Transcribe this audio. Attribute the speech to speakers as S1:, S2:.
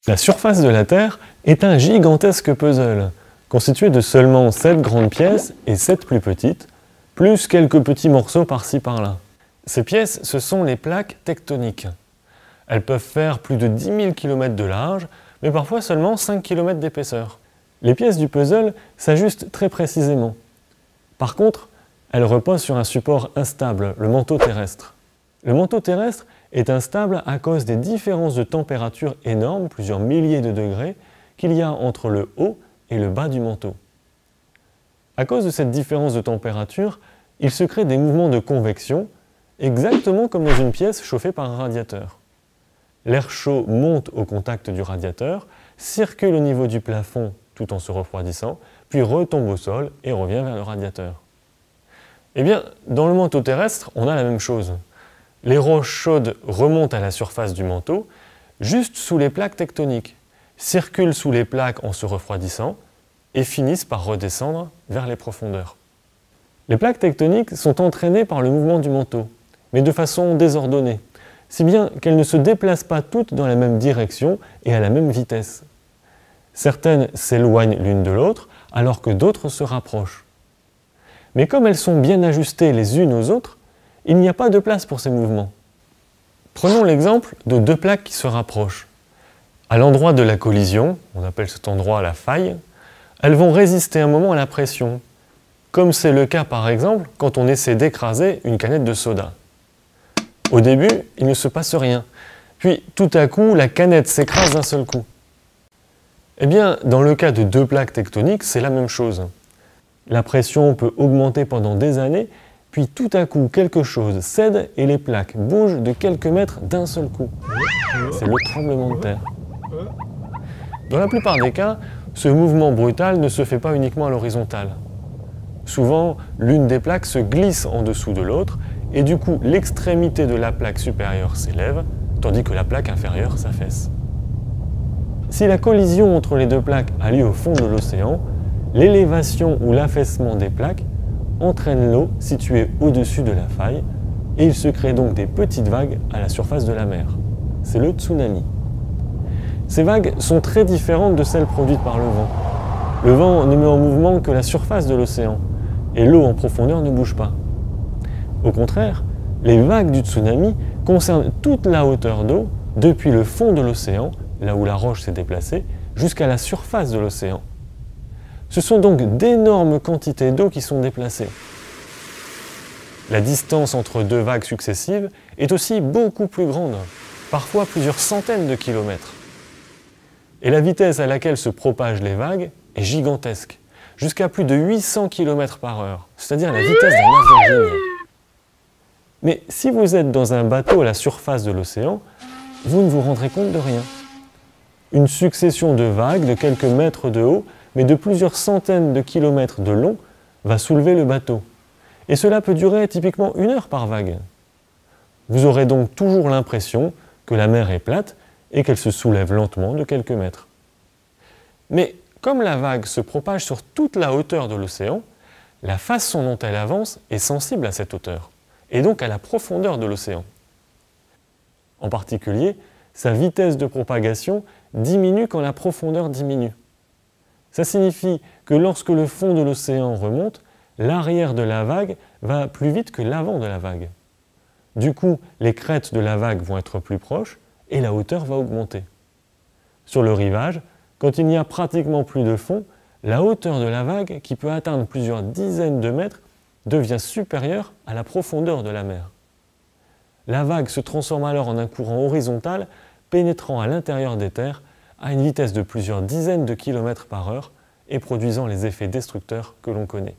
S1: La surface de la Terre est un gigantesque puzzle, constitué de seulement 7 grandes pièces et 7 plus petites, plus quelques petits morceaux par-ci par-là. Ces pièces, ce sont les plaques tectoniques. Elles peuvent faire plus de 10 000 km de large, mais parfois seulement 5 km d'épaisseur. Les pièces du puzzle s'ajustent très précisément. Par contre, elles reposent sur un support instable, le manteau terrestre. Le manteau terrestre est instable à cause des différences de température énormes, plusieurs milliers de degrés, qu'il y a entre le haut et le bas du manteau. À cause de cette différence de température, il se crée des mouvements de convection, exactement comme dans une pièce chauffée par un radiateur. L'air chaud monte au contact du radiateur, circule au niveau du plafond tout en se refroidissant, puis retombe au sol et revient vers le radiateur. Eh bien, dans le manteau terrestre, on a la même chose. Les roches chaudes remontent à la surface du manteau, juste sous les plaques tectoniques, circulent sous les plaques en se refroidissant et finissent par redescendre vers les profondeurs. Les plaques tectoniques sont entraînées par le mouvement du manteau, mais de façon désordonnée, si bien qu'elles ne se déplacent pas toutes dans la même direction et à la même vitesse. Certaines s'éloignent l'une de l'autre, alors que d'autres se rapprochent. Mais comme elles sont bien ajustées les unes aux autres, il n'y a pas de place pour ces mouvements. Prenons l'exemple de deux plaques qui se rapprochent. À l'endroit de la collision, on appelle cet endroit la faille, elles vont résister un moment à la pression, comme c'est le cas par exemple quand on essaie d'écraser une canette de soda. Au début, il ne se passe rien, puis tout à coup, la canette s'écrase d'un seul coup. Eh bien, dans le cas de deux plaques tectoniques, c'est la même chose. La pression peut augmenter pendant des années, puis tout à coup, quelque chose cède et les plaques bougent de quelques mètres d'un seul coup. C'est le tremblement de terre. Dans la plupart des cas, ce mouvement brutal ne se fait pas uniquement à l'horizontale. Souvent, l'une des plaques se glisse en dessous de l'autre, et du coup, l'extrémité de la plaque supérieure s'élève, tandis que la plaque inférieure s'affaisse. Si la collision entre les deux plaques a lieu au fond de l'océan, l'élévation ou l'affaissement des plaques entraîne l'eau située au-dessus de la faille et il se crée donc des petites vagues à la surface de la mer. C'est le tsunami. Ces vagues sont très différentes de celles produites par le vent. Le vent ne met en mouvement que la surface de l'océan et l'eau en profondeur ne bouge pas. Au contraire, les vagues du tsunami concernent toute la hauteur d'eau depuis le fond de l'océan, là où la roche s'est déplacée, jusqu'à la surface de l'océan. Ce sont donc d'énormes quantités d'eau qui sont déplacées. La distance entre deux vagues successives est aussi beaucoup plus grande, parfois plusieurs centaines de kilomètres. Et la vitesse à laquelle se propagent les vagues est gigantesque, jusqu'à plus de 800 km/h, c'est-à-dire la vitesse d'un avion ligne. Mais si vous êtes dans un bateau à la surface de l'océan, vous ne vous rendrez compte de rien. Une succession de vagues de quelques mètres de haut, mais de plusieurs centaines de kilomètres de long, va soulever le bateau. Et cela peut durer typiquement 1 heure par vague. Vous aurez donc toujours l'impression que la mer est plate et qu'elle se soulève lentement de quelques mètres. Mais comme la vague se propage sur toute la hauteur de l'océan, la façon dont elle avance est sensible à cette hauteur, et donc à la profondeur de l'océan. En particulier, sa vitesse de propagation diminue quand la profondeur diminue. Ça signifie que lorsque le fond de l'océan remonte, l'arrière de la vague va plus vite que l'avant de la vague. Du coup, les crêtes de la vague vont être plus proches et la hauteur va augmenter. Sur le rivage, quand il n'y a pratiquement plus de fond, la hauteur de la vague, qui peut atteindre plusieurs dizaines de mètres, devient supérieure à la profondeur de la mer. La vague se transforme alors en un courant horizontal pénétrant à l'intérieur des terres à une vitesse de plusieurs dizaines de kilomètres par heure et produisant les effets destructeurs que l'on connaît.